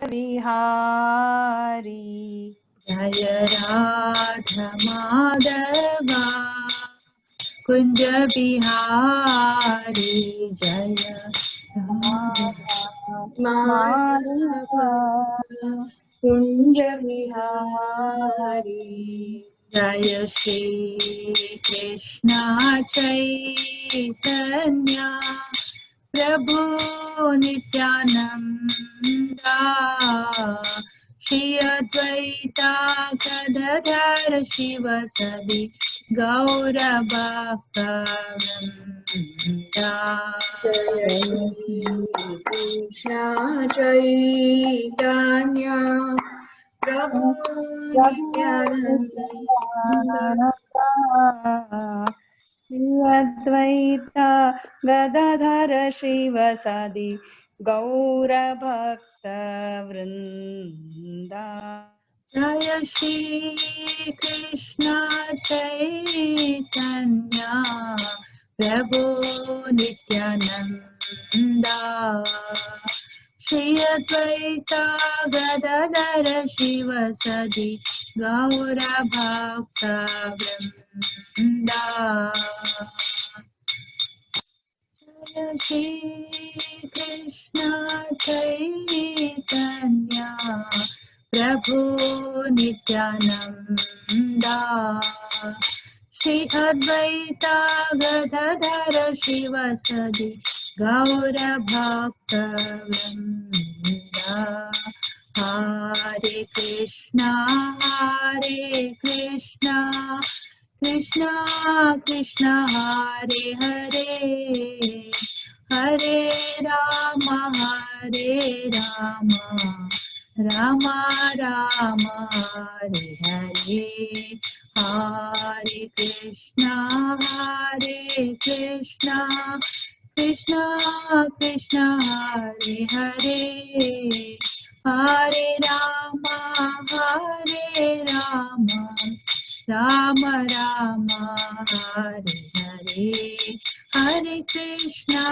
विहारी जय राधा माधवा कुंज बिहारी जय माधवा कुंज विहारी जय श्री कृष्ण चैतन्य प्रभु नित्यानंदा श्री अद्वैता गदाधर शिवसदि गौर भक्तवृंदा जय श्री कृष्ण चैतन्य प्रभु नित्यानंद श्री अद्वैता गदाधर शिवसदि गौरभक्तवृन्दा जय श्री कृष्ण चैतन्य प्रभु नित्यानंदा श्री अद्वैता गदाधर शिवसदि गौर भक्तवृंदा जय श्री कृष्ण चैतन्य प्रभु नित्यानंदा श्री अद्वैता गदाधर शिवसदि गौर भक्तवृंदा हरे कृष्णा कृष्णा कृष्णा हरे हरे हरे राम राम राम हरे हरे हरे कृष्णा कृष्णा कृष्णा हरे हरे हरे राम राम राम हरे हरे हरे कृष्णा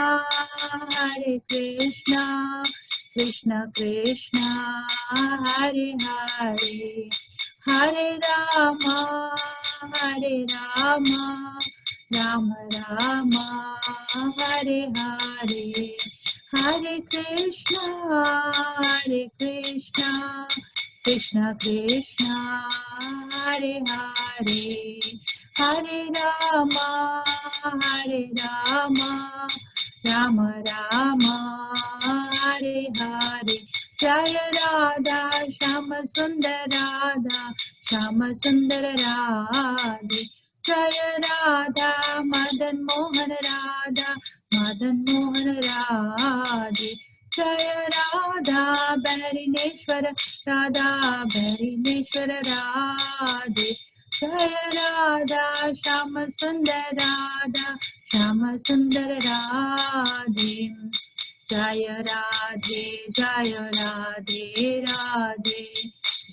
कृष्ण कृष्ण हरे हरे हरे राम राम राम हरे हरे हरे कृष्णा कृष्ण कृष्ण हरे हरे हरे राम राम राम हरे हरे जय राधा श्याम सुंदर राधे जय राधा मदन मोहन राधे जय राधा बैरिनेश्वर राधे जय राधा श्याम सुंदर राधे जय राधे राधे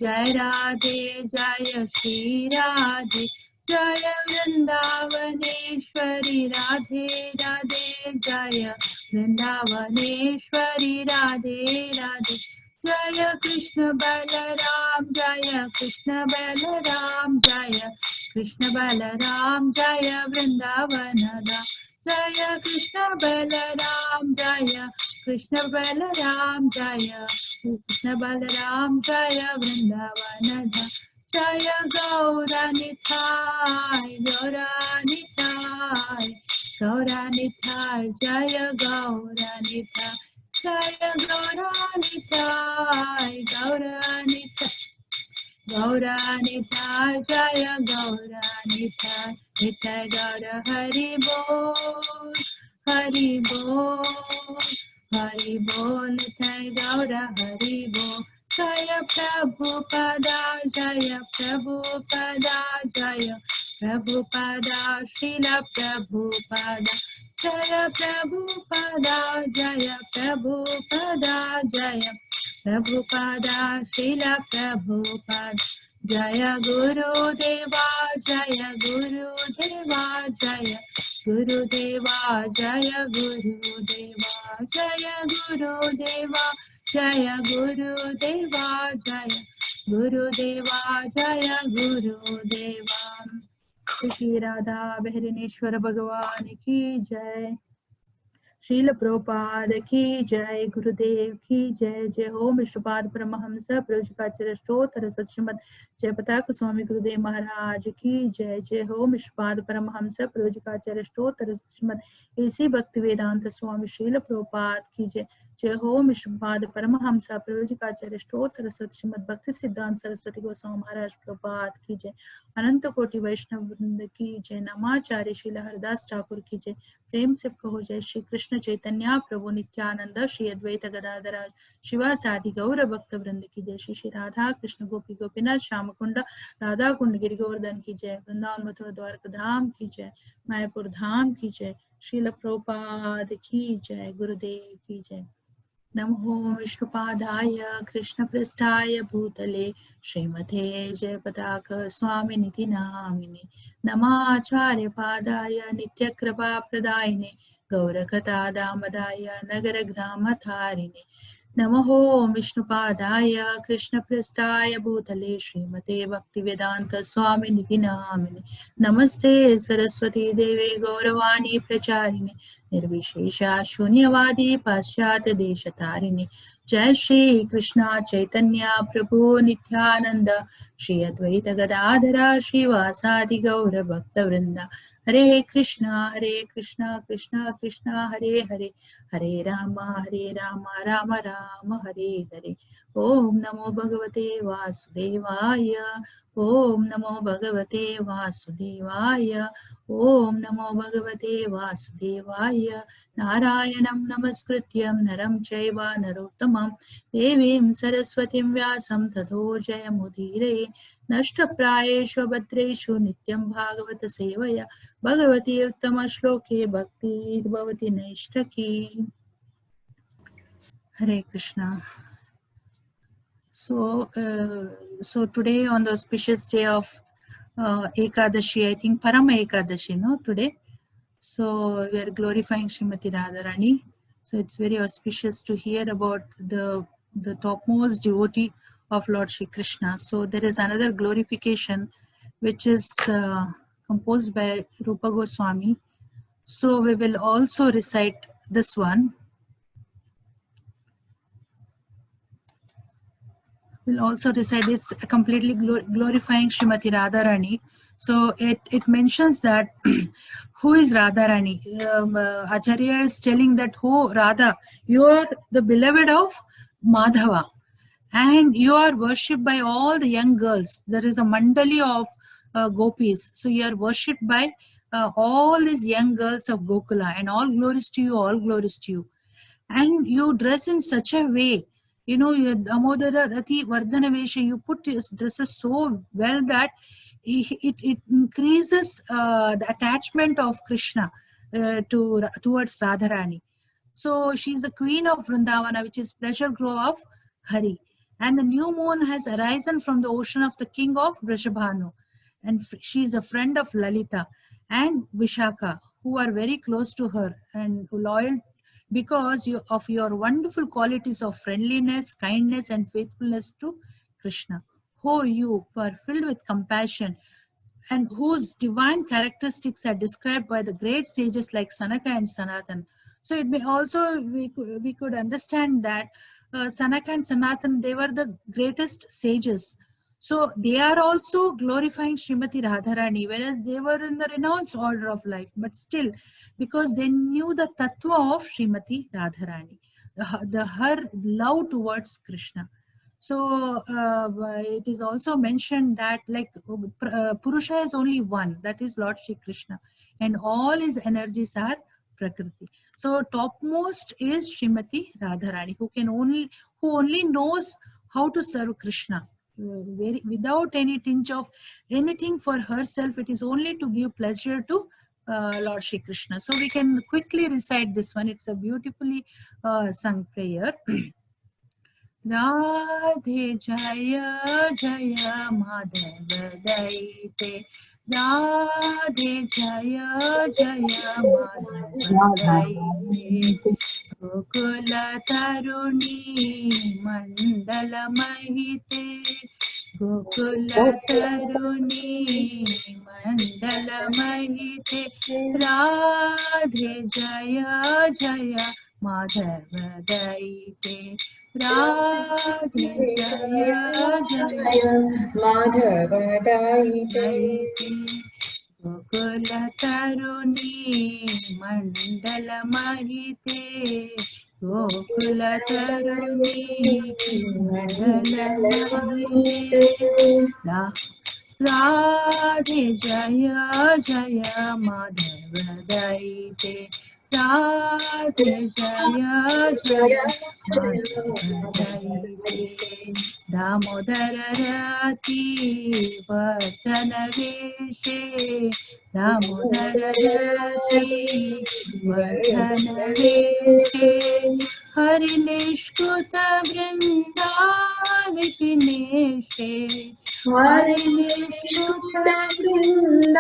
जय राधे जय श्री राधे जय वृंदावनेश्वरी राधे जय वृंदावनेश्वरी राधे जय कृष्ण बलराम जय कृष्ण बलराम जय कृष्ण बलराम जय वृंदावन जय कृष्ण बलराम जय कृष्ण बलराम जय कृष्ण बलराम जय वृंदावन जय गौरानिताय जय गौरानिताय जय गौरानिताय गौरानिताय जय गौरानिताय निताय गौर हरि बोल हरि बोल निताय गौर हरि बोल जय प्रभुपदा जय प्रभुपदा श्रील प्रभुपदा जय प्रभुपदा प्रभुपदा श्रील प्रभुपद जय गुरुदेवा जय गुरुदेवा जय गुरुदेवा जय गुरुदेवा जय गुरुदेवा Jaya Gurudeva Jaya Gurudeva Jaya Gurudeva. Shri Radha Bharineshwara Bhagavan ki jai. Srila Prabhupada ki jai, Gurudev ki jai, jai ho Vishnupada Paramahamsa Prabhupada Stotara Satsrimad Jai Pataka Swami Gurudev Maharaj ki jai, jai ho Vishnupada Paramahamsa Prabhupada Stotara Satsrimad A.C. Bhaktivedanta Swami Srila Prabhupada ki jai, jai ho Vishnupada Paramahamsa Prabhupada Stotara Satsrimad Bhakti Siddhanta Saraswati Goswami Maharaj Prabhupada ki jai, Ananta Koti Vaishnav Vrinda ki jai, Namacharya Srila Haridas Thakur की जय. प्रेम से कहो जय श्री कृष्ण चैतन्य प्रभु नित्यानंद श्री अद्वैत गदाधर शिवासादि गौर भक्त वृंद की जय. श्री श्री राधा कृष्ण गोपी गोपीनाथ श्याम कुंड राधा कुंड गिरि गोवर्धन की जय. वृंदावन मथुरा द्वारका धाम की जय. मायापुर धाम की जय. श्रील प्रभुपाद की जय. गुरुदेव की जय. नमो विष्णुपादाय कृष्णपृष्ठाय भूतले श्रीमते जय पताक स्वामिनिति नामिने. नमाचार्य पादाय नित्यकृपा प्रदायिने गौरकथा दामदाय नगरग्रामधारिणे. नमो विष्णुपादाय कृष्णपृष्ठाय भूतले श्रीमते भक्तिवेदांत स्वामिनिति नामिने. नमस्ते सरस्वती देवे गौरवाणी प्रचारिणे निर्विशेषा शून्यवादी पाश्चात्य देशतारिणे. जय श्री कृष्णा चैतन्य प्रभु नित्यानंद श्री अद्वैत गदाधर श्रीवासादि गौर भक्त वृंदा. हरे कृष्णा कृष्णा कृष्णा हरे हरे, हरे राम राम राम हरे हरे. ओम नमो भगवते वासुदेवाय. ओम नमो भगवते वासुदेवाय. ओम नमो भगवते वासुदेवाय. नारायणं नमस्कृत्यं नरं चैव नरोत्तमं देवीं सरस्वतीं व्यासं ततो जयमुदीरये. नष्टप्रायेषु भद्रेषु नित्यं भागवत सेवया भगवती उत्तम श्लोके भक्ति भवति नैष्ठकी. Hare Krishna. So today on the auspicious day of Ekadashi, I think Parama Ekadashi, no, today. So we are glorifying Srimati Radharani. So it's very auspicious to hear about the topmost devotee of Lord Shri Krishna. So there is another glorification which is composed by Rupa Goswami. So we will also recite this one. We'll also recite it's completely glorifying Srimati Radharani. So it mentions that who is Radharani? Acharya is telling that, oh Radha, you are the beloved of Madhava and you are worshipped by all the young girls. There is a mandali of gopis. So you are worshipped by all these young girls of Gokula, and all glories to you, all glories to you. And you dress in such a way, you know, you Damodara Rati Vardhana Vesha, you put your dresses so well that it increases the attachment of Krishna towards Radharani. So she is the queen of Vrindavana, which is pleasure grove of Hari. And the new moon has arisen from the ocean of the king of Vrishabhanu. And she is a friend of Lalita and Vishaka, who are very close to her and loyal because of your wonderful qualities of friendliness, kindness, and faithfulness to Krishna. Oh, you who are filled with compassion and whose divine characteristics are described by the great sages like Sanaka and Sanatan. So it may also, we could understand that Sanaka and Sanatan, they were the greatest sages. So they are also glorifying Srimati Radharani, whereas they were in the renounced order of life, but still, because they knew the tattva of Srimati Radharani, her love towards Krishna. So it is also mentioned that like Purusha is only one, that is Lord Shri Krishna, and all his energies are Prakriti. So topmost is Srimati Radharani, who only knows how to serve Krishna. Without any tinge of anything for herself, it is only to give pleasure to Lord Shri Krishna. So we can quickly recite this one. It's a beautifully sung prayer. Radhe Jaya Jaya Madhava Daite. Radhe Jaya Jaya Madhava Daite. Gokul तरुणी मंडल महिते गोकुल तरुणी मंडल महिते राधे जय जय माधव दयिते राधे जय जय माधव दयिते दयिते गोकुल तरुणी मंडल महिते गोकुल तरुणी मंडल महिते राधे जय जय माधव दयिते राधे जय जय माधव दयिते दामोदर रति वर्धन वेशे दामोदर रति वर्धन वेशे हरि निष्कुत वृंदा विपिनेशे हरि निष्कुत वृंदाविपिनेशे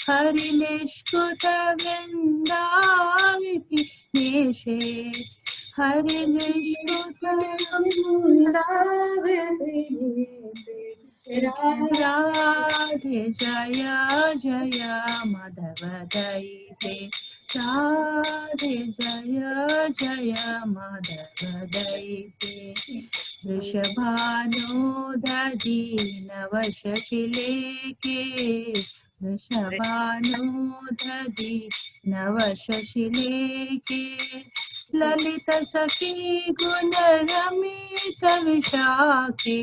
हरि निष्कुत वृंदाविपिनेशे हरि निष्कुत वृंदाविपिनेशे राधे जय जय माधव दयिते राधे जय जय माधव दयिते वृषभानुदधि नवशशिलेके वृषभानुदधि नवशशिलेके ललित सखी गुण रमित विशाखे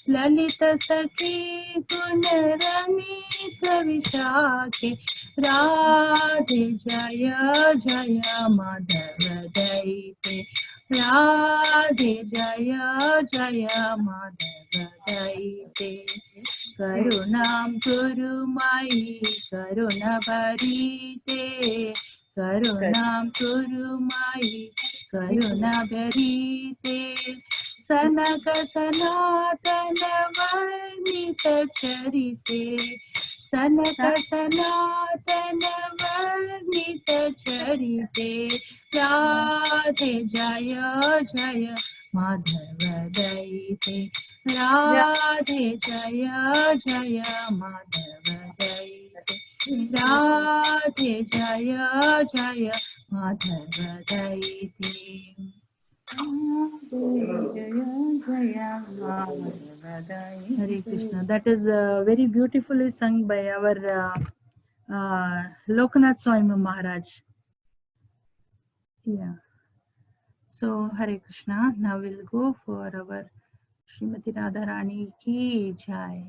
ललित सखी गुण रमित विशाखे राधे जय जय माधव दयिते राधे जय जय माधव दयिते करुणां कुरु मयि करुण भरीते करुणां कुरु मयि करुण भरीते सनक सनातन वर्णित चरिते सनक सनातन वर्णित चरिते राधे जय जय माधव दयिते राधे जय जय माधव दयिते राधे जय जय Madhav दयिते Hare Krishna. That is very beautifully sung by our Lokanath Swami Maharaj. Yeah. So Hare Krishna. Now we'll go for our Srimati Radharani ki jai.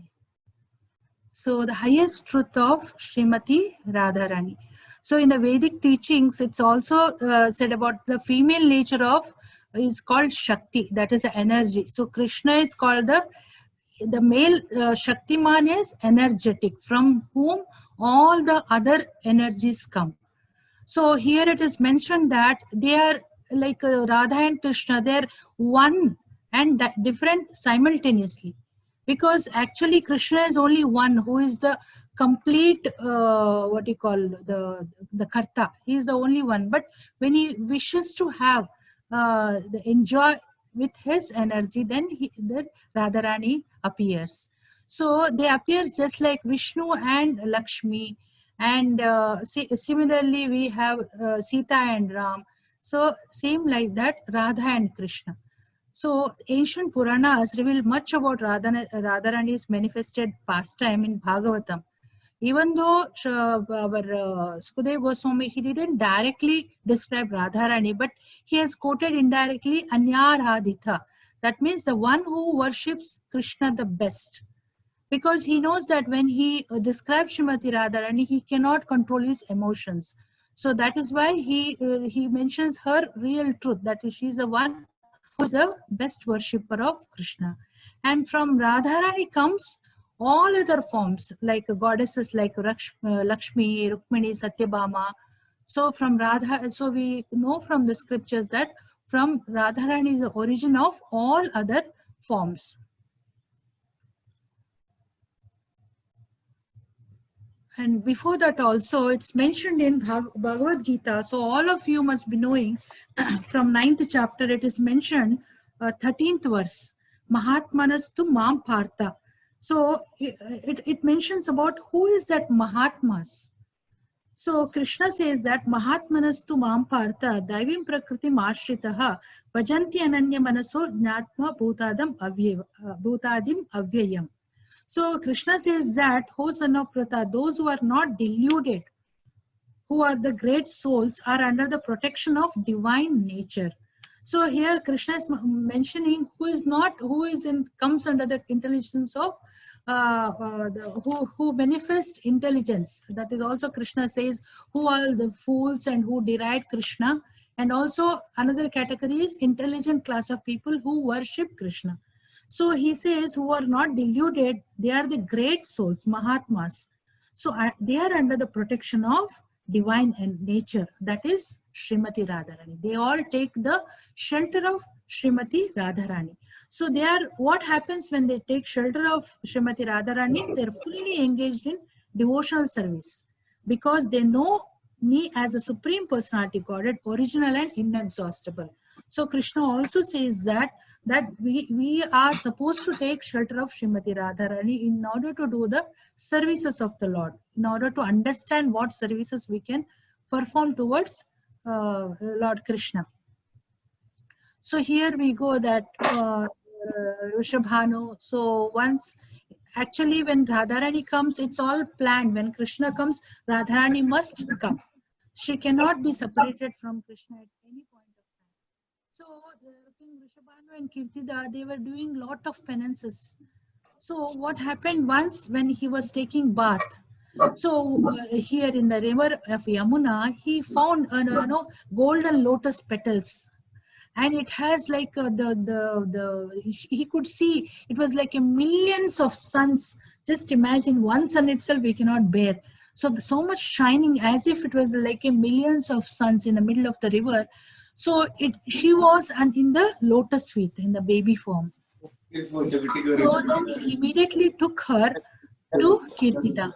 So the highest truth of Srimati Radharani. So in the Vedic teachings, it's also said about the female nature of is called Shakti, that is the energy. So Krishna is called the male Shaktiman is energetic, from whom all the other energies come. So here it is mentioned that they are like Radha and Krishna, they're one and different simultaneously. Because actually Krishna is only one who is the complete, what you call, the Karta. He is the only one. But when he wishes to have the enjoy with his energy, then the Radharani appears. So they appear just like Vishnu and Lakshmi. And similarly we have Sita and Ram. So same like that Radha and Krishna. So ancient Puranas reveal much about Radharani's manifested pastime in Bhagavatam. Even though our Sukadeva Goswami, he didn't directly describe Radharani, but he has quoted indirectly Anyarhadita. That means the one who worships Krishna the best. Because he knows that when he describes Srimati Radharani, he cannot control his emotions. So that is why he mentions her real truth, that she is the one who is the best worshipper of Krishna. And from Radharani comes all other forms, like goddesses like Lakshmi, Rukmini, Satyabhama. So from Radha, so we know from the scriptures that from Radharani is the origin of all other forms. And before that also, it's mentioned in Bhagavad Gita. So all of you must be knowing from 9th chapter, it is mentioned, 13th verse, Mahatmanastu Mam Partha. So it mentions about who is that Mahatmas. So Krishna says that Mahatmanastu Mam Partha Daivim Prakriti Mashritaha Vajanti Ananya Manaso Jnatma Bhutadim Avyayam. So Krishna says that, O son of Pratha, those who are not deluded, who are the great souls, are under the protection of divine nature. So here Krishna is mentioning who is not, who is in, comes under the intelligence of who manifest intelligence. That is also Krishna says who are the fools and who deride Krishna. And also another category is intelligent class of people who worship Krishna. So he says who are not deluded, they are the great souls, Mahatmas. So they are under the protection of divine and nature, that is Srimati Radharani. They all take the shelter of Srimati Radharani. So they are, what happens when they take shelter of Srimati Radharani? They are fully engaged in devotional service because they know me as a supreme personality Godhead, original and inexhaustible. So Krishna also says that we are supposed to take shelter of Srimati Radharani in order to do the services of the Lord, in order to understand what services we can perform towards Lord Krishna. So here we go that Rishabhanu. So once, actually when Radharani comes, it's all planned. When Krishna comes, Radharani must come. She cannot be separated from Krishna at any point of time. So King Rishabhanu and Kirtida, they were doing lot of penances. So what happened once when he was taking bath? So here in the river of Yamuna, he found golden lotus petals, and it has like he could see it was like a millions of suns. Just imagine one sun itself we cannot bear. So much shining, as if it was like a millions of suns in the middle of the river. So she was in the lotus feet, in the baby form. So then he immediately took her to Kirtida.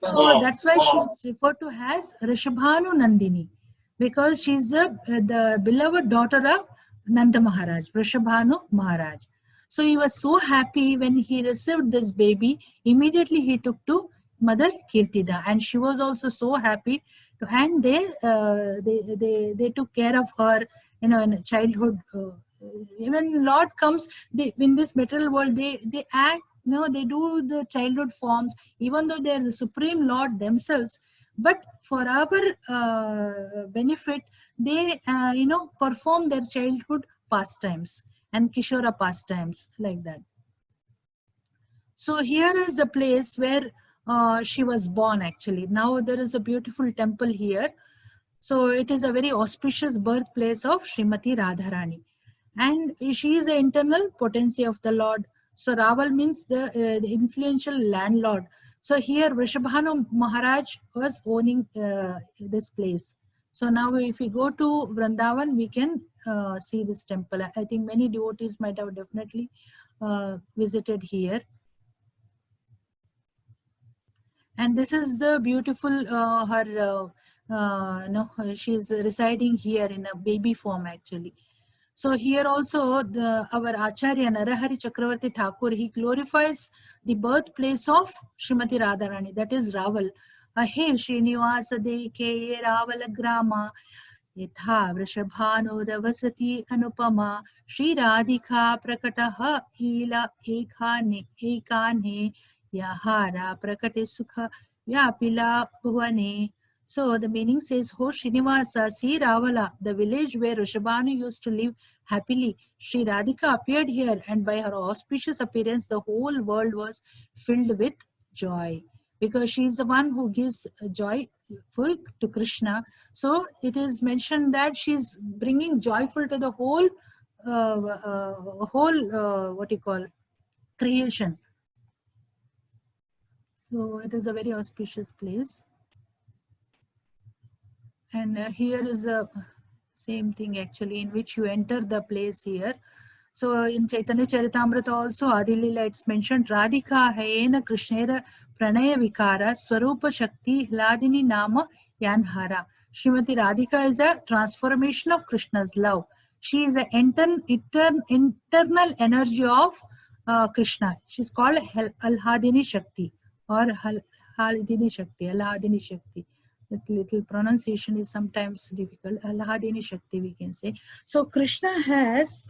So that's why she is referred to as Rishabhanu Nandini, because she is the beloved daughter of Nanda Maharaj, Rishabhanu Maharaj. So he was so happy when he received this baby. Immediately he took to Mother Kirtida, and she was also so happy. And they took care of her, in childhood. When Lord comes, in this material world, they act. They do the childhood forms, even though they are the Supreme Lord themselves. But for our benefit, they perform their childhood pastimes and Kishora pastimes like that. So here is the place where she was born actually. Now there is a beautiful temple here. So it is a very auspicious birthplace of Srimati Radharani. And she is the internal potency of the Lord. So Raval means the influential landlord. So here Rishabhanu Maharaj was owning this place. So now if we go to Vrindavan, we can see this temple. I think many devotees might have definitely visited here. And this is the beautiful, she is residing here in a baby form actually. So here also our Acharya Narahari Chakravarti Thakur, he glorifies the birthplace of Srimati Radharani, that is Raval. Hey Srinivasa Deke Ravala Grama Yatha Vrishabhanu Ravasati Anupama Shri Radhika Prakataha Ila Ekane Yahara Prakate Sukha Vyapila Bhuvane. So the meaning says, Ho Srinivasa, see Ravala, the village where Rishabhanu used to live happily. Sri Radhika appeared here, and by her auspicious appearance, the whole world was filled with joy. Because she is the one who gives joyful to Krishna. So it is mentioned that she is bringing joyful to the whole, creation. So it is a very auspicious place. And here is the same thing actually, in which you enter the place here. So in Chaitanya Charitamrita also, Adilila, it's mentioned, Radhika Hayena Krishnera Pranaya Vikara Swarupa Shakti Hladini Nama Yanhara. Srimati Radhika is a transformation of Krishna's love. She is an internal energy of Krishna. She's called Alhadini Shakti or Halidini Shakti, Alhadini Shakti. That little pronunciation is sometimes difficult. Alhadini Shakti, we can say. So Krishna has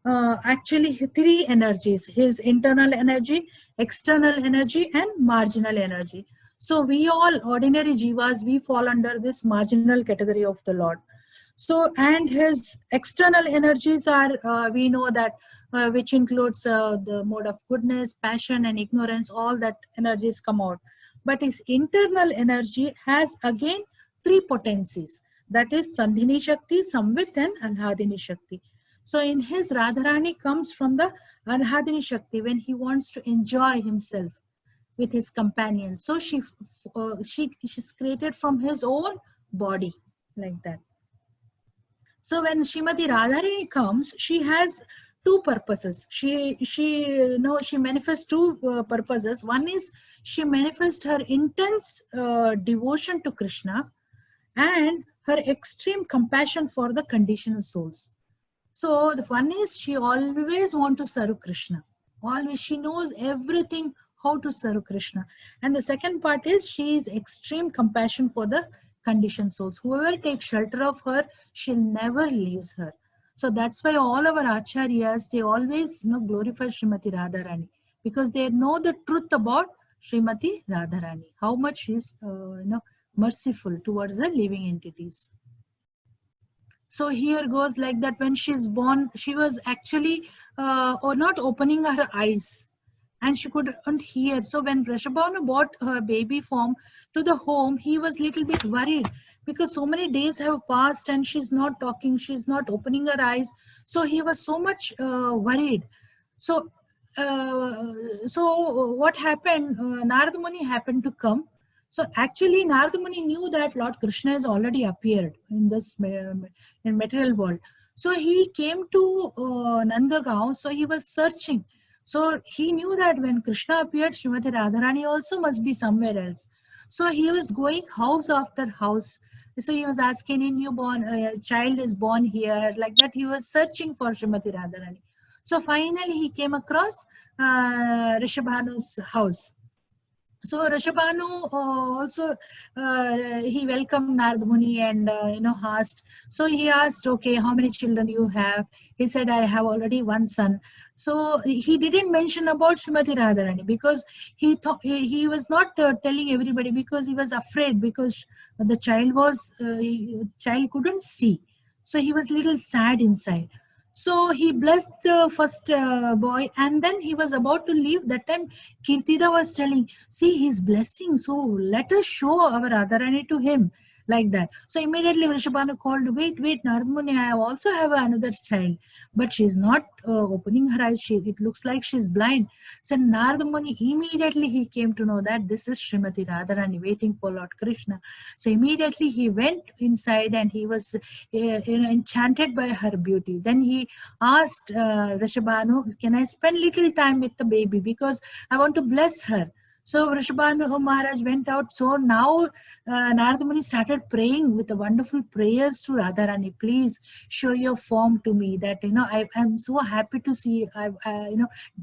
actually three energies: his internal energy, external energy, and marginal energy. So we all ordinary jivas, we fall under this marginal category of the Lord. So, and his external energies are, we know that, which includes the mode of goodness, passion, and ignorance, all that energies come out. But his internal energy has again three potencies, that is Sandhini Shakti, Samvit, and Alhadini Shakti. So in his, Radharani comes from the Alhadini Shakti when he wants to enjoy himself with his companion. So she's created from his own body, like that. So when Srimati Radharani comes, she has two purposes. She manifests two purposes. One is she manifests her intense devotion to Krishna and her extreme compassion for the conditioned souls. So the one is she always wants to serve Krishna. Always she knows everything how to serve Krishna. And the second part is she is extreme compassion for the conditioned souls. Whoever takes shelter of her, she'll never leaves her. So that's why all our acharyas, they always glorify Srimati Radharani, because they know the truth about Srimati Radharani, how much she's merciful towards the living entities. So here goes like that. When she's born, she was actually not opening her eyes, and she couldn't hear. So when Rishabhanu brought her baby form to the home, he was little bit worried, because so many days have passed and she's not talking, she's not opening her eyes. So he was so much worried. So what happened? Narada Muni happened to come. So actually, Narada Muni knew that Lord Krishna has already appeared in this in material world. So he came to Nandagaon. So he was searching. So he knew that when Krishna appeared, Srimati Radharani also must be somewhere else. So he was going house after house. So he was asking, a newborn child is born here, like that. He was searching for Srimati Radharani. So finally, he came across Rishabhanu's house. So Rishabhanu also he welcomed Narada Muni and asked. So he asked, okay, how many children you have? He said, I have already one son. So he didn't mention about Srimati Radharani, because he thought he was not telling everybody, because he was afraid, because the child couldn't see. So he was a little sad inside. So he blessed the first boy, and then he was about to leave. That time Kirtida was telling, see, he's blessing, so let us show our Radharani to him, like that. So immediately Vrishabhanu called, wait, Narada Muni, I also have another child, but she's not opening her eyes. It looks like she's blind. So Narada Muni, immediately he came to know that this is Srimati Radharani waiting for Lord Krishna. So immediately he went inside, and he was enchanted by her beauty. Then he asked Vrishabhanu, can I spend little time with the baby, because I want to bless her. So Vrishabhanu Maharaj went out. So now Narada Muni started praying with the wonderful prayers to Radharani. Please show your form to me, that I'm so happy to see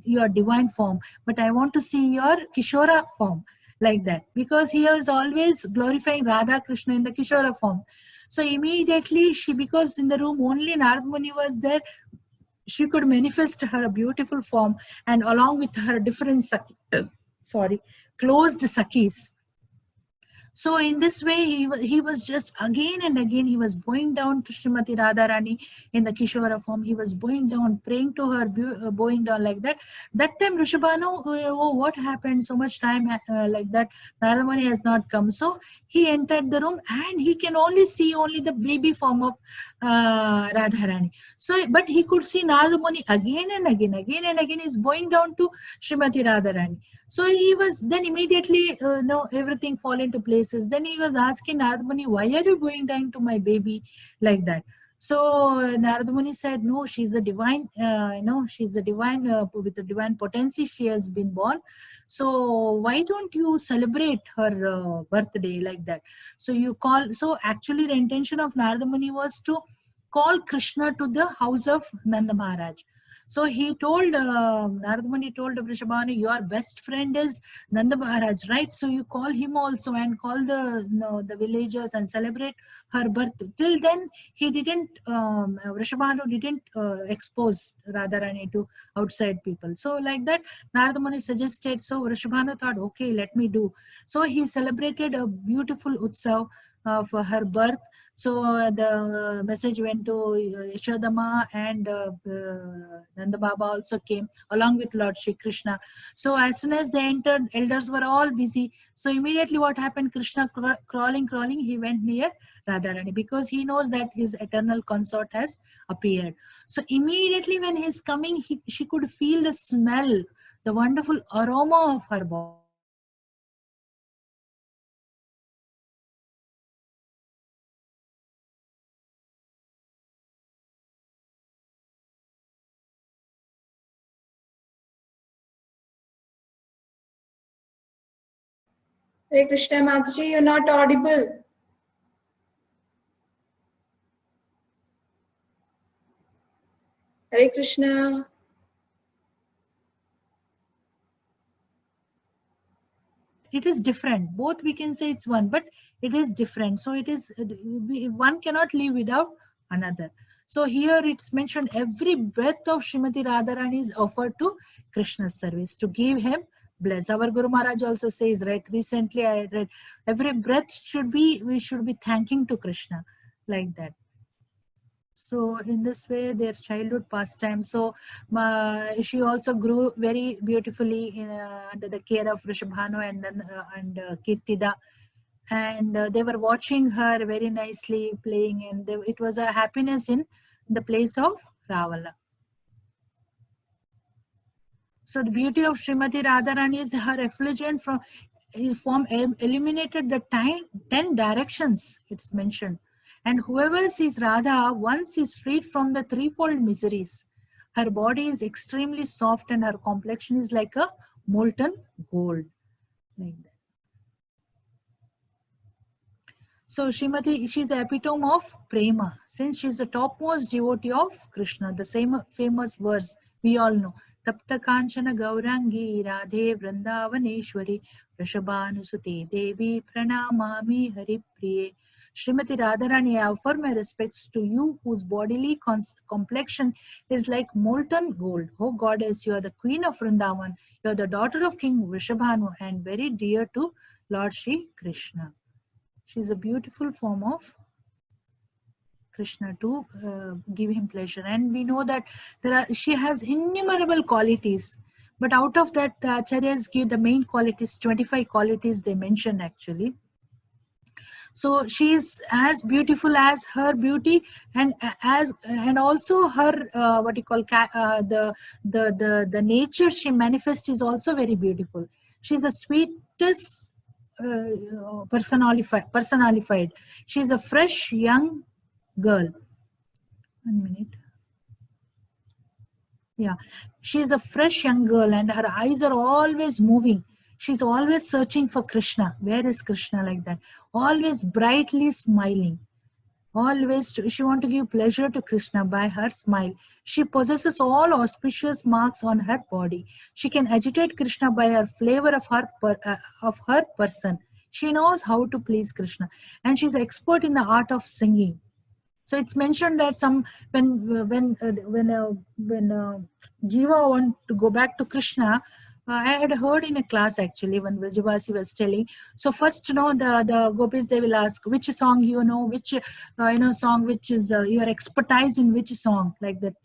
your divine form, but I want to see your Kishora form, like that, because he was always glorifying Radha Krishna in the Kishora form. So immediately because in the room only Narada Muni was there, she could manifest her beautiful form, and along with her different closed Sakhis. So in this way, he was just again and again, he was bowing down to Srimati Radharani in the Kishora form. He was bowing down, praying to her, bowing down like that. That time Rishabhanu, what happened? So much time like that. Narada Muni has not come. So he entered the room, and he can only see the baby form of Radharani. So, but he could see Narada Muni again and again is bowing down to Srimati Radharani. So he was then immediately, everything fall into places. Then he was asking Radharani, why are you going down to my baby, like that? So Narada Muni said, no, she's a divine, she's a divine, with a divine potency she has been born. So why don't you celebrate her birthday like that? So you call, so actually the intention of Narada Muni was to call Krishna to the house of Nanda Maharaj. So he told, Narada Muni told Vrishabhanu, your best friend is Nanda Maharaj, right? So you call him also and call the villagers and celebrate her birth. Till then, he didn't, Vrishabhanu didn't expose Radharani to outside people. So like that, Narada Muni suggested, so Vrishabhanu thought, okay, let me do. So he celebrated a beautiful utsav for her birth. So the message went to Yashodama, and Nanda Baba also came along with Lord Shri Krishna. So as soon as they entered, elders were all busy. So immediately what happened, Krishna crawling, he went near Radharani, because he knows that his eternal consort has appeared. So immediately when he's coming, she could feel the smell, the wonderful aroma of her body. Hare Krishna, Mataji, you're not audible. Hare Krishna. It is different. Both we can say it's one, but it is different. So it is, one cannot live without another. So here it's mentioned every breath of Srimati Radharani is offered to Krishna's service, to give him bless. Our Guru Maharaj also says, right? Recently I read, every breath we should be thanking to Krishna, like that. So in this way, their childhood pastime. So she also grew very beautifully under the care of Rishabhanu and Kirtida, and they were watching her very nicely playing, and it was a happiness in the place of Ravala. So the beauty of Srimati Radharani is her effulgent form illuminated the 10 directions, it's mentioned. And whoever sees Radha once is freed from the threefold miseries. Her body is extremely soft and her complexion is like a molten gold. Like that. So Srimati, she's the epitome of prema, since she's the topmost devotee of Krishna. The same famous verse we all know. Tapta Kanchana Gaurangi Radhe Vrindavaneshwari Vrishabhanusute Devi Pranamami Hari Priye. Srimati Radharani, I offer my respects to you whose bodily complexion is like molten gold. Oh Goddess, you are the queen of Vrindavan. You are the daughter of King Vrishabhanu and very dear to Lord Shri Krishna. She's a beautiful form of Krishna to give him pleasure. And we know that she has innumerable qualities. But out of that, the Acharyas give the main qualities, 25 qualities they mention actually. So she is as beautiful as her beauty, and also her what you call the nature she manifests is also very beautiful. She's the sweetest personified. She's a fresh young girl. 1 minute. Yeah, she's a fresh young girl and her eyes are always moving. She's always searching for Krishna. Where is Krishna? Like that. Always brightly smiling. Always, she wants to give pleasure to Krishna by her smile. She possesses all auspicious marks on her body. She can agitate Krishna by her flavor of her person. She knows how to please Krishna, and she's expert in the art of singing. So it's mentioned that when Jiva want to go back to Krishna, I had heard in a class actually when Vrajavasi was telling. So first, the gopis, they will ask which song you know, which song which is your expertise in which song, like that,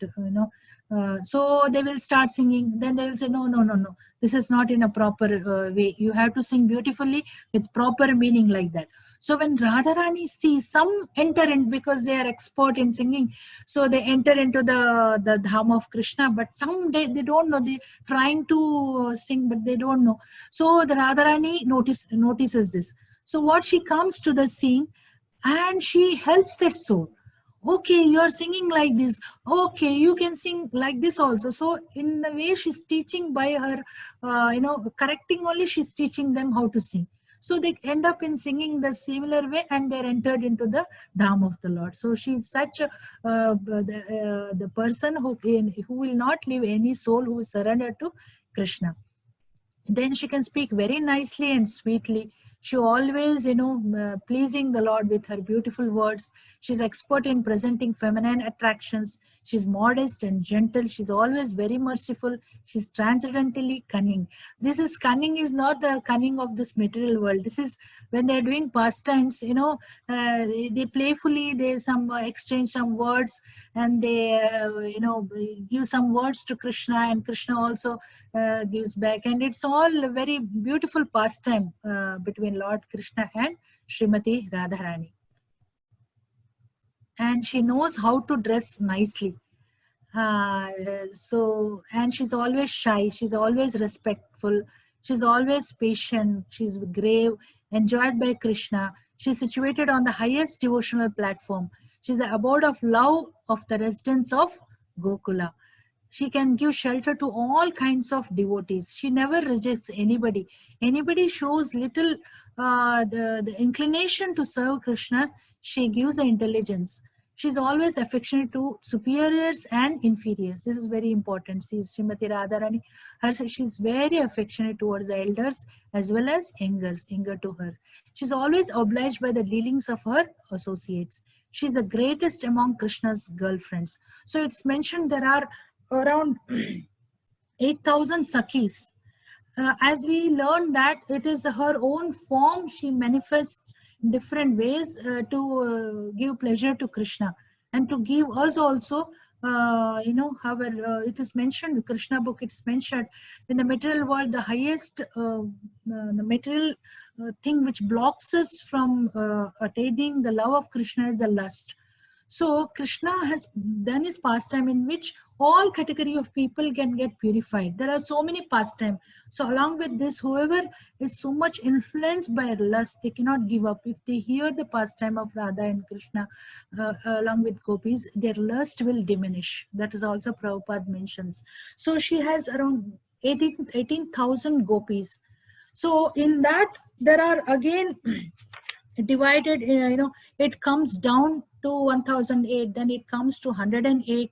so they will start singing. Then they will say no, this is not in a proper way. You have to sing beautifully with proper meaning, like that. So when Radharani sees some enter in, because they are expert in singing, so they enter into the dham of Krishna, but some they don't know. They trying to sing, but they don't know. So the Radharani notices this. So what she comes to the scene, and she helps that soul. Okay, you are singing like this. Okay, you can sing like this also. So in the way she's teaching by her, correcting only, she's teaching them how to sing. So they end up in singing the similar way, and they're entered into the Dham of the Lord. So she's such a, the person who will not leave any soul who is surrendered to Krishna. Then she can speak very nicely and sweetly. She always, pleasing the Lord with her beautiful words. She's expert in presenting feminine attractions. She's modest and gentle. She's always very merciful. She's transcendently cunning. This is cunning, is not the cunning of this material world. This is when they're doing pastimes, they playfully, they some exchange some words, and they, give some words to Krishna, and Krishna also gives back, and it's all a very beautiful pastime between Lord Krishna and Srimati Radharani. And she knows how to dress nicely. And she's always shy, she's always respectful, she's always patient, she's grave, enjoyed by Krishna. She's situated on the highest devotional platform. She's the abode of love of the residents of Gokula. She can give shelter to all kinds of devotees. She never rejects anybody. Anybody shows little the inclination to serve Krishna, she gives the intelligence. She's always affectionate to superiors and inferiors. This is very important. See, Srimati Radharani, she's very affectionate towards the elders as well as younger to her. She's always obliged by the dealings of her associates. She's the greatest among Krishna's girlfriends. So it's mentioned there are around 8,000 Sakhis. As we learned that it is her own form, she manifests in different ways to give pleasure to Krishna and to give us also, it is mentioned, Krishna book, it's mentioned in the material world, the highest the material thing which blocks us from attaining the love of Krishna is the lust. So Krishna has done his pastime in which all category of people can get purified. There are so many pastime. So along with this, whoever is so much influenced by lust, they cannot give up. If they hear the pastime of Radha and Krishna along with gopis, their lust will diminish. That is also Prabhupada mentions. So she has around 18,000 gopis. So in that, there are again divided, it comes down to 1008, then it comes to 108.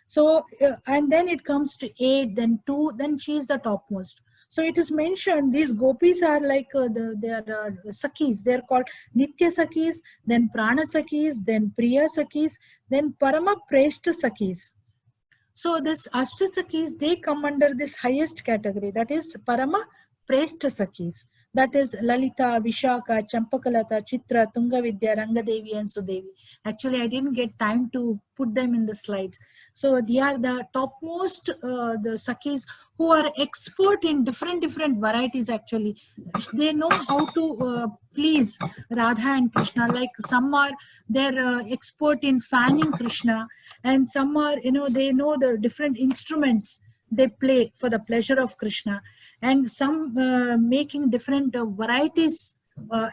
So and then it comes to 8, then 2, then she is the topmost. So it is mentioned these gopis are like they are Sakhis. They are called Nitya Sakhis, then Prana Sakhis, then Priya Sakhis, then Parama Preshta Sakhis. So this Ashta Sakhis, they come under this highest category, that is Parama Preshta Sakhis. That is Lalita, Vishaka, Champakalata, Chitra, Tungavidya, Rangadevi and Sudevi. Actually, I didn't get time to put them in the slides. So they are the topmost, the Sakhis who are expert in different varieties actually. They know how to please Radha and Krishna. Like some are, they're expert in fanning Krishna, and some are, they know the different instruments they play for the pleasure of Krishna, and some making different varieties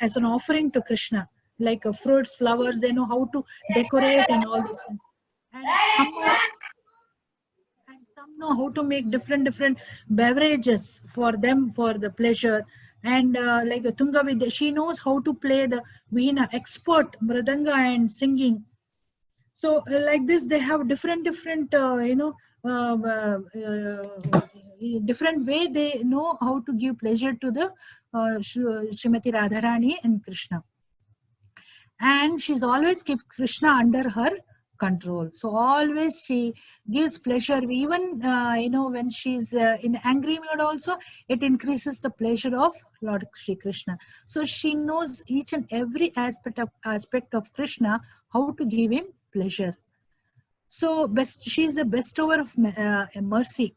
as an offering to Krishna, like fruits, flowers. They know how to decorate and all these things. And some know how to make different beverages for them for the pleasure. And like Tungavidya, she knows how to play the veena, expert mridanga and singing. So like this, they have different different way they know how to give pleasure to the Srimati Radharani and Krishna. And she's always kept Krishna under her control. So always she gives pleasure, even when she's in angry mood also, it increases the pleasure of Lord Shri Krishna. So she knows each and every aspect of Krishna, how to give him pleasure. So she's the bestower of mercy.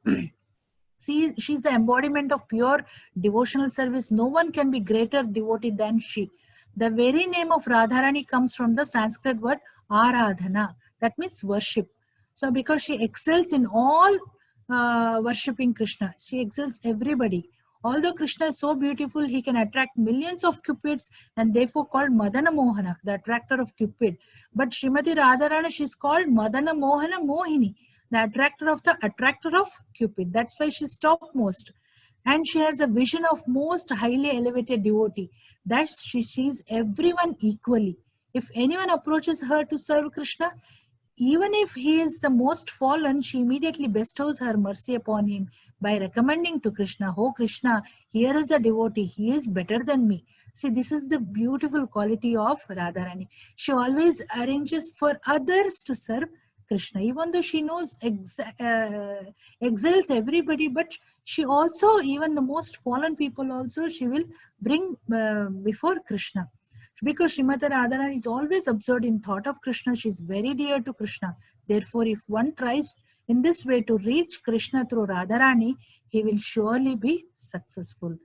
See, she's the embodiment of pure devotional service. No one can be greater devotee than she. The very name of Radharani comes from the Sanskrit word Aradhana. That means worship. So because she excels in all worshipping Krishna, she excels everybody. Although Krishna is so beautiful, he can attract millions of cupids and therefore called Madana Mohana, the attractor of Cupid. But Srimati Radharani, she is called Madana Mohana Mohini, the attractor of Cupid. That's why she's topmost. And she has a vision of most highly elevated devotee, that she sees everyone equally. If anyone approaches her to serve Krishna, even if he is the most fallen, she immediately bestows her mercy upon him by recommending to Krishna, "Oh Krishna, here is a devotee, he is better than me." See, this is the beautiful quality of Radharani. She always arranges for others to serve Krishna, even though she knows excels everybody, but she also, even the most fallen people also, she will bring before Krishna. Because Srimati Radharani is always absorbed in thought of Krishna, she is very dear to Krishna. Therefore, if one tries in this way to reach Krishna through Radharani, he will surely be successful.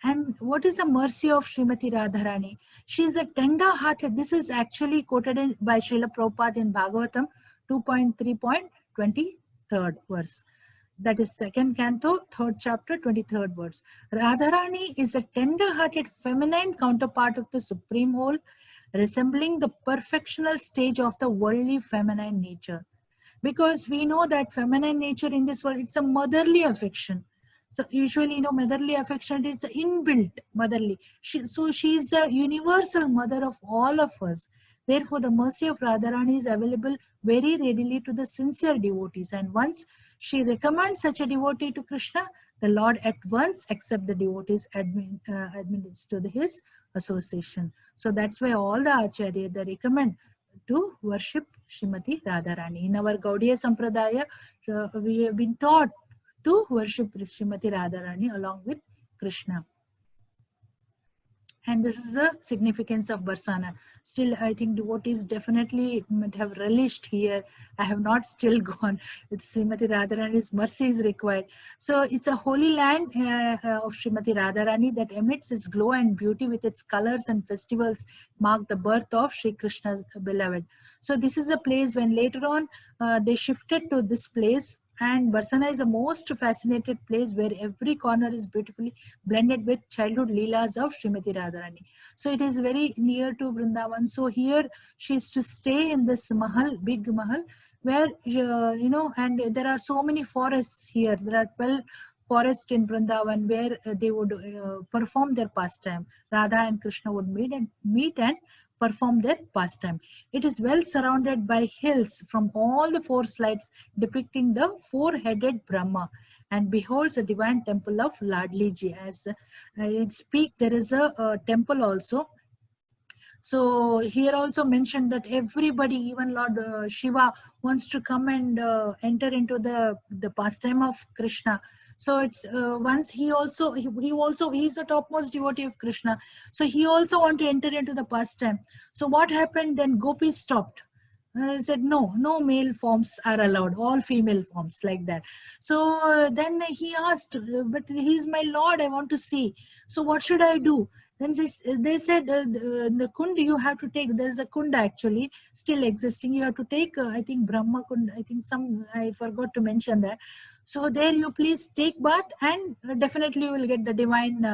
And what is the mercy of Srimati Radharani? She is a tender-hearted. This is actually quoted by Srila Prabhupada in Bhagavatam 2.3.23rd verse. That is 2nd canto, 3rd chapter, 23rd verse. Radharani is a tender-hearted feminine counterpart of the Supreme Whole, resembling the perfectional stage of the worldly feminine nature. Because we know that feminine nature in this world, it's a motherly affection. So usually, motherly affection is inbuilt motherly. So she is a universal mother of all of us. Therefore, the mercy of Radharani is available very readily to the sincere devotees. And once she recommends such a devotee to Krishna, the Lord at once accepts the devotee's admittance to his association. So that's why all the Acharya, they recommend to worship Srimati Radharani. In our Gaudiya Sampradaya, we have been taught to worship Srimati Radharani along with Krishna. And this is the significance of Barsana. Still, I think devotees definitely might have relished here. I have not still gone. It's Srimati Radharani's mercy is required. So it's a holy land of Srimati Radharani that emits its glow and beauty with its colors and festivals mark the birth of Sri Krishna's beloved. So this is a place when later on they shifted to this place. And Barsana is the most fascinated place where every corner is beautifully blended with childhood leelas of Srimati Radharani. So it is very near to Vrindavan. So here she is to stay in this mahal, big mahal, where, and there are so many forests here. There are 12 forests in Vrindavan where they would perform their pastime. Radha and Krishna would meet and perform their pastime. It is well surrounded by hills from all the 4 sides depicting the 4-headed Brahma, and beholds a divine temple of Ladliji. As its peak, there is a temple also. So here also mentioned that everybody, even Lord Shiva, wants to come and enter into the pastime of Krishna. So it's once he is the topmost devotee of Krishna. So he also want to enter into the pastime. So what happened then? Gopi stopped. Said no male forms are allowed, all female forms, like that. So then he asked, but he's my Lord, I want to see. So what should I do? Then they said, the kund you have to take, there's a kund actually still existing. You have to take, I think Brahma kund, I forgot to mention that. So there you please take bath and definitely you will get the divine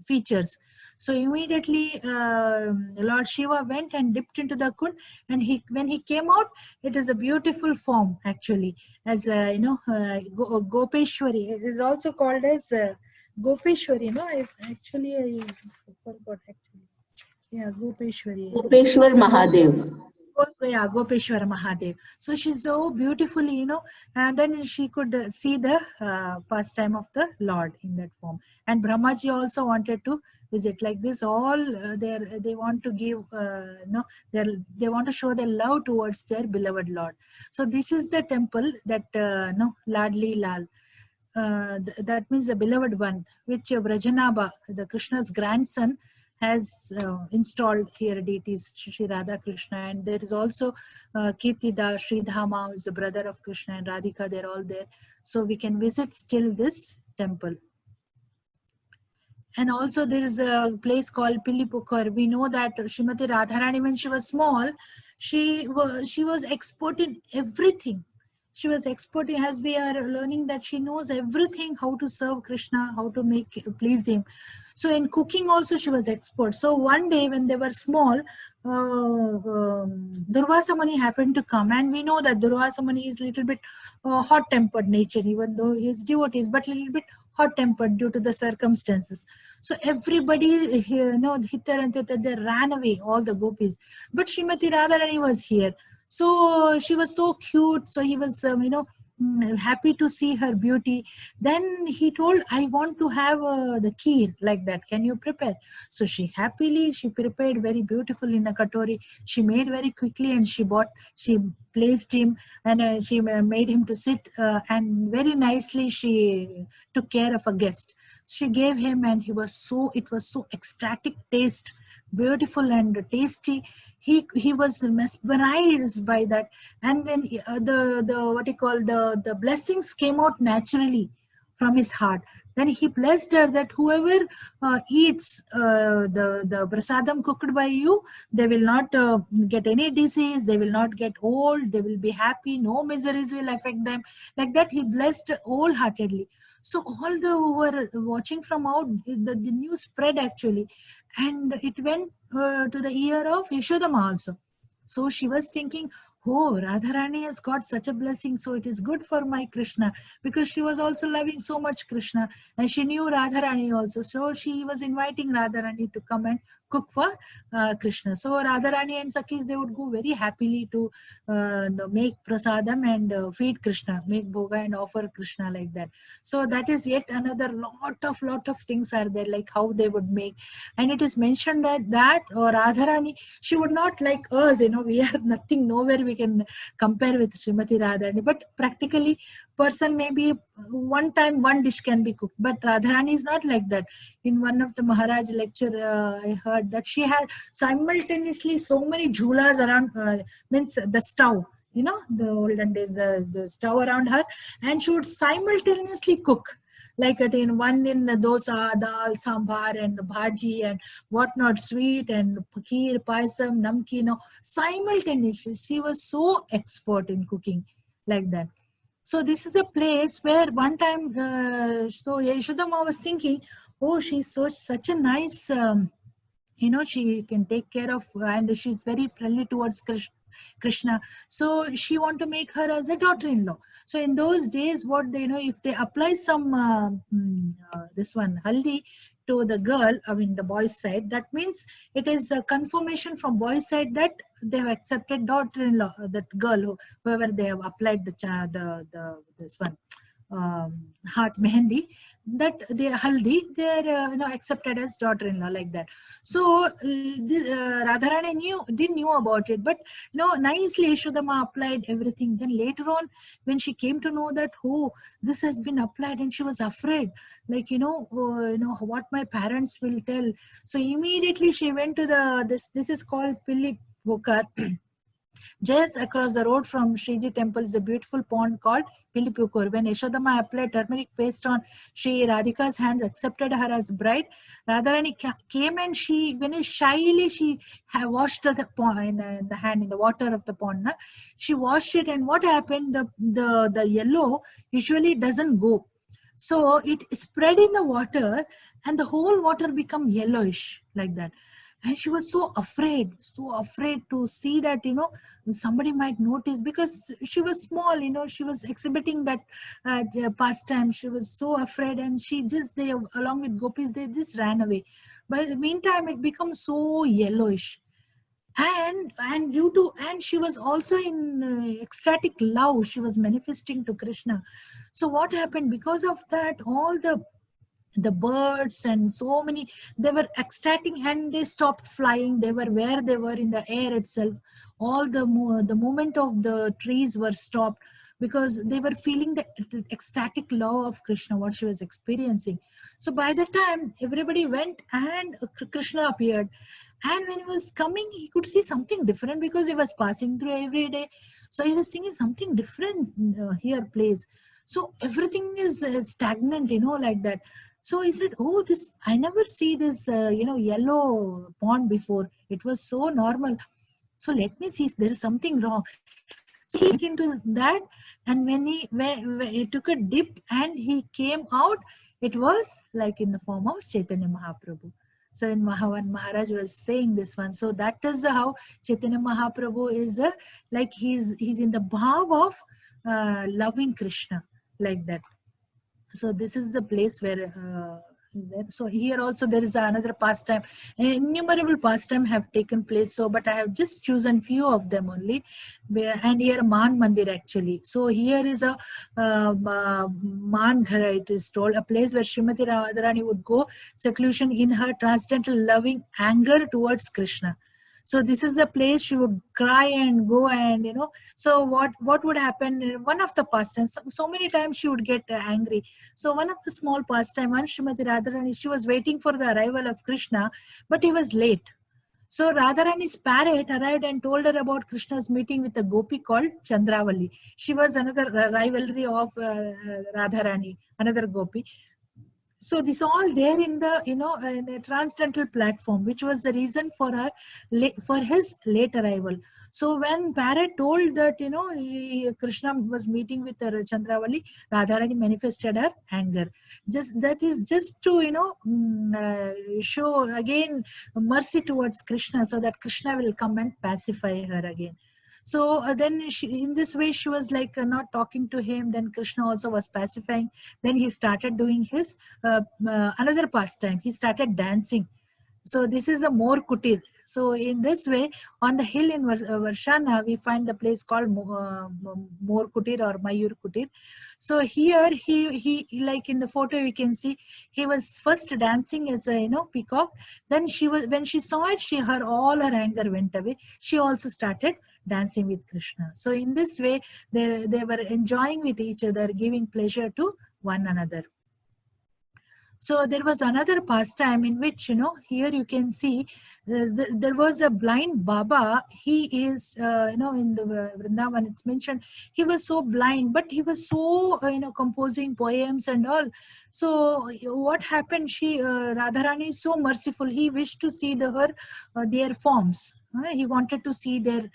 features. So immediately Lord Shiva went and dipped into the kund, and when he came out, it is a beautiful form actually, as Gopeshwari. It is also called as Gopeshwari, is actually, I forgot actually. Yeah, Gopeshwari. Gopeshwar Mahadev. Yeah, Gopeshwar Mahadev. So she's so beautifully, and then she could see the pastime of the Lord in that form. And Brahmaji also wanted to visit like this. All they want to give, they want to show their love towards their beloved Lord. So this is the temple that Ladli Lal. That means the beloved one, which Vrajanaba, the Krishna's grandson, has installed here deities, Shri Radha Krishna, and there is also Kirtida, Sri Dhama, who is the brother of Krishna, and Radhika, they're all there. So we can visit still this temple. And also there is a place called Pilipukar. We know that Srimati Radharani, when she was small, she was expert in everything. She was expert, as we are learning, that she knows everything, how to serve Krishna, how to make please him. So in cooking also she was expert. So one day when they were small, Durvasa Muni happened to come, and we know that Durvasa Muni is little bit hot-tempered nature, even though he is devotees, but little bit hot-tempered due to the circumstances. So everybody, hither and thither, they ran away, all the gopis. But Srimati Radharani was here. So she was so cute. So he was, happy to see her beauty. Then he told, I want to have the kheer like that. Can you prepare? So she prepared very beautiful in a katori. She made very quickly, and she placed him, and she made him to sit, and very nicely she took care of a guest. She gave him, and it was so ecstatic taste, beautiful and tasty. He was mesmerized by that. And then the what you call, the blessings came out naturally from his heart. Then he blessed her that whoever eats the prasadam cooked by you, they will not get any disease, they will not get old, they will be happy, no miseries will affect them. Like that, he blessed wholeheartedly. So all the who were watching from out, the news spread actually, and it went to the ear of Yashodama also. So she was thinking, oh, Radharani has got such a blessing, so it is good for my Krishna, because she was also loving so much Krishna, and she knew Radharani also. So she was inviting Radharani to come and cook for Krishna. So Radharani and Sakhis, they would go very happily to make prasadam and feed Krishna, make bhoga and offer Krishna like that. So that is yet another lot of things are there, like how they would make. And it is mentioned that or Radharani, she would not like us, we are nothing, nowhere we can compare with Srimati Radharani. But practically, person maybe one time one dish can be cooked, but Radharani is not like that. In one of the Maharaj lecture, I heard that she had simultaneously so many jhulas around, means the stove, the olden days, the stove around her, and she would simultaneously cook. Like in one in the dosa, dal, sambar, and bhaji, and whatnot, sweet, and kheer, paisam, namkeen, simultaneously. She was so expert in cooking like that. So this is a place where one time, so Yashodama was thinking, oh, she's such a nice, she can take care of, and she's very friendly towards Krishna. So she want to make her as a daughter-in-law. So in those days, what they know, if they apply some this one haldi to the girl, the boy's side, that means it is a confirmation from boy's side that they have accepted daughter-in-law, that girl, whoever they have applied the this one heart mehendi, that the haldi, they are accepted as daughter-in-law like that. So Radharani didn't know about it, but nicely Yashodama applied everything. Then later on, when she came to know that, oh, this has been applied, and she was afraid, like what my parents will tell. So immediately she went to this is called Pilli Bokar. Just across the road from Sriji temple is a beautiful pond called Pilipukur. When Yashodama applied turmeric paste on Sri Radhika's hands, accepted her as bride, Radharani came, and she, very shyly, she washed the pond in the hand, in the water of the pond. She washed it, and what happened? The yellow usually doesn't go. So it spread in the water, and the whole water become yellowish like that. And she was so afraid to see that, somebody might notice, because she was small, she was exhibiting that pastime. She was so afraid, and they, along with gopis, they just ran away. But in the meantime, it becomes so yellowish. And she was also in ecstatic love. She was manifesting to Krishna. So what happened? Because of that, all the birds and so many, they were ecstatic, and they stopped flying. They were where they were, in the air itself. All the movement of the trees were stopped, because they were feeling the ecstatic love of Krishna, what she was experiencing. So by the time everybody went, and Krishna appeared, and when he was coming, he could see something different, because he was passing through every day. So he was thinking something different here plays. So everything is stagnant, like that. So he said, oh, I never see this, yellow pond before. It was so normal. So let me see, there is something wrong. So he went into that, and when he took a dip and he came out, it was like in the form of Chaitanya Mahaprabhu. So in Mahavan Maharaj was saying this one. So that is how Chaitanya Mahaprabhu is like he's in the bhav of loving Krishna, like that. So this is the place where so here also there is another pastime. Innumerable pastime have taken place, so but I have just chosen few of them only. And here Man Mandir actually. So here is a Man Ghara, it is told, a place where Srimati Radharani would go seclusion in her transcendental loving anger towards Krishna. So this is the place she would cry and go, and so what would happen, one of the pastimes, so many times she would get angry. So one of the small pastime, one Srimati Radharani, she was waiting for the arrival of Krishna, but he was late. So Radharani's parrot arrived and told her about Krishna's meeting with a gopi called Chandravali. She was another rivalry of Radharani, another gopi. So this all there in the in a transcendental platform, which was the reason for her for his late arrival. So when parrot told that Krishna was meeting with Chandravali, Radharani manifested her anger. That is just to show again mercy towards Krishna, so that Krishna will come and pacify her again. So then in this way she was like not talking to him. Then Krishna also was pacifying. Then he started doing his another pastime. He started dancing. So this is a More Kutir. So in this way, on the hill in Varshana, we find the place called More Kutir or Mayur Kutir. So here he like in the photo you can see he was first dancing as a peacock. Then when she saw it, all her anger went away. She also started dancing with Krishna. So in this way they were enjoying with each other, giving pleasure to one another. So there was another pastime in which here you can see there was a blind Baba. He is in the Vrindavan it's mentioned he was so blind, but he was so composing poems and all. So what happened, Radharani is so merciful. He wished to see their forms. He wanted to see their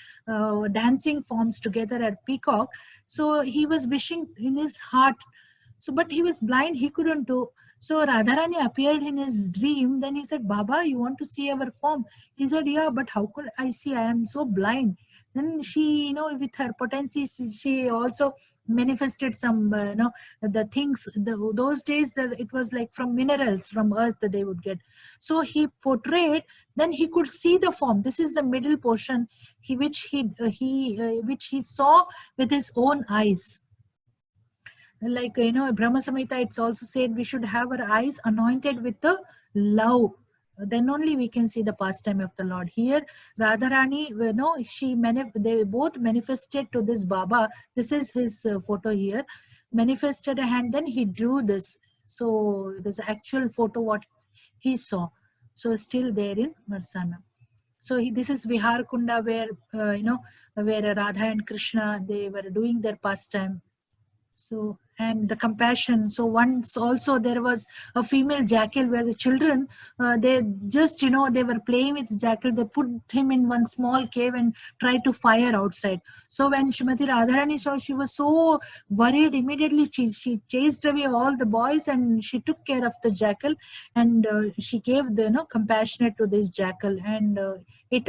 dancing forms together at peacock. So he was wishing in his heart. So but he was blind, he couldn't do. So Radharani appeared in his dream. Then he said, Baba, you want to see our form? He said, yeah, but how could I see? I am so blind. Then she, with her potency, she also manifested some, the things. Those days, it was like from minerals, from earth that they would get. So he portrayed. Then he could see the form. This is the middle portion, which he saw with his own eyes. Like Brahma Samhita, it's also said we should have our eyes anointed with the love. Then only we can see the pastime of the Lord. Here Radharani, they both manifested to this Baba. This is his photo here. Manifested a hand, then he drew this. So this actual photo what he saw. So still there in Marsana. So this is Vihar Kunda, where where Radha and Krishna, they were doing their pastime. So, and the compassion. So once also there was a female jackal where the children, they just, they were playing with the jackal. They put him in one small cave and tried to fire outside. So when Srimati Radharani saw, she was so worried. Immediately she chased away all the boys and she took care of the jackal, and she gave the compassionate to this jackal, and it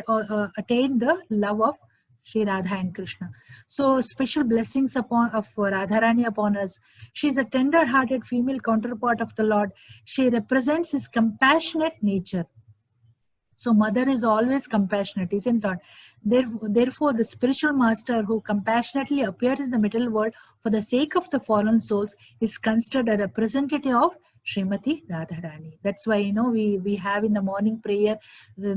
attained the love of Shri Radha and Krishna. So special blessings of Radharani upon us. She is a tender-hearted female counterpart of the Lord. She represents his compassionate nature. So mother is always compassionate, isn't it? Therefore, the spiritual master who compassionately appears in the material world for the sake of the fallen souls is considered a representative of Srimati Radharani. That's why we have in the morning prayer where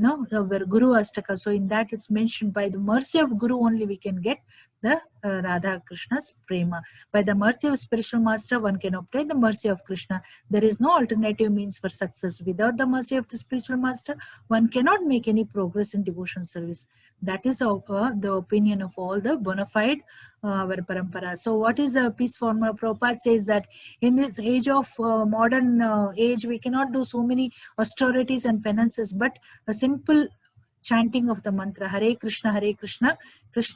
Guru Astaka. So in that it's mentioned, by the mercy of Guru only we can get the Radha Krishna's prema. By the mercy of spiritual master one can obtain the mercy of Krishna. There is no alternative means for success. Without the mercy of the spiritual master one cannot make any progress in devotion service. That is the opinion of all the bona fide our parampara. So what is a peace formula? Prabhupada says that in this age of modern age we cannot do so many austerities and penances, but a simple chanting of the mantra Hare Krishna, Krishna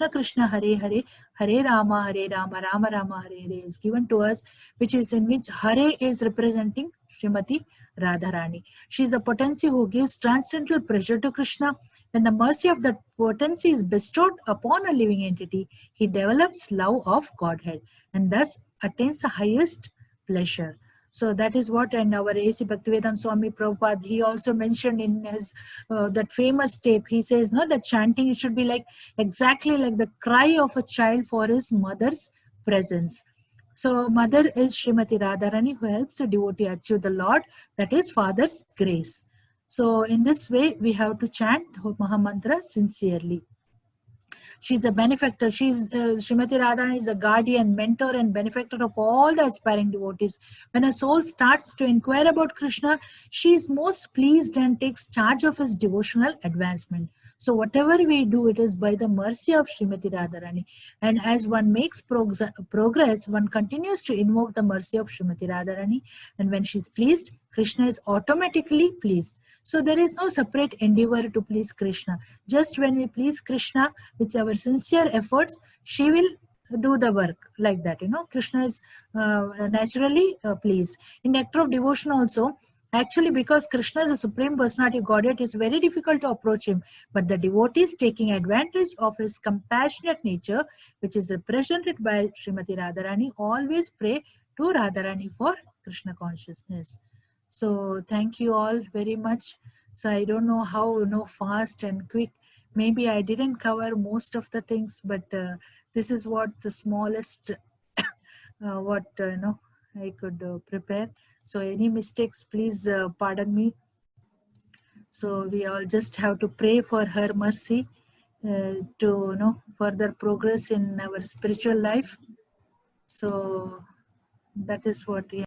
Krishna, Hare Hare, Hare Rama, Rama Rama, Hare Hare is given to us, which is in which Hare is representing Srimati Radharani. She is a potency who gives transcendental pleasure to Krishna. When the mercy of that potency is bestowed upon a living entity, he develops love of Godhead and thus attains the highest pleasure. So that is what, and our A.C. Bhaktivedanta Swami Prabhupada, he also mentioned in his that famous tape, he says, no, that chanting, it should be like exactly like the cry of a child for his mother's presence. So mother is Srimati Radharani, who helps the devotee achieve the Lord, that is Father's grace. So in this way, we have to chant the Mahamantra sincerely. She's a benefactor. Srimati Radharani is a guardian, mentor, and benefactor of all the aspiring devotees. When a soul starts to inquire about Krishna, she is most pleased and takes charge of his devotional advancement. So whatever we do, it is by the mercy of Srimati Radharani. And as one makes progress, one continues to invoke the mercy of Srimati Radharani. And when she is pleased, Krishna is automatically pleased. So there is no separate endeavor to please Krishna. Just when we please Krishna with our sincere efforts, she will do the work like that. Krishna is naturally pleased. In nectar of devotion also, actually, because Krishna is a supreme personality of Godhead, it is very difficult to approach him. But the devotees, taking advantage of his compassionate nature, which is represented by Srimati Radharani, always pray to Radharani for Krishna consciousness. So thank you all very much. So I don't know how fast and quick. Maybe I didn't cover most of the things, but this is what the smallest I could prepare. So any mistakes, please pardon me. So we all just have to pray for her mercy to further progress in our spiritual life. So that is what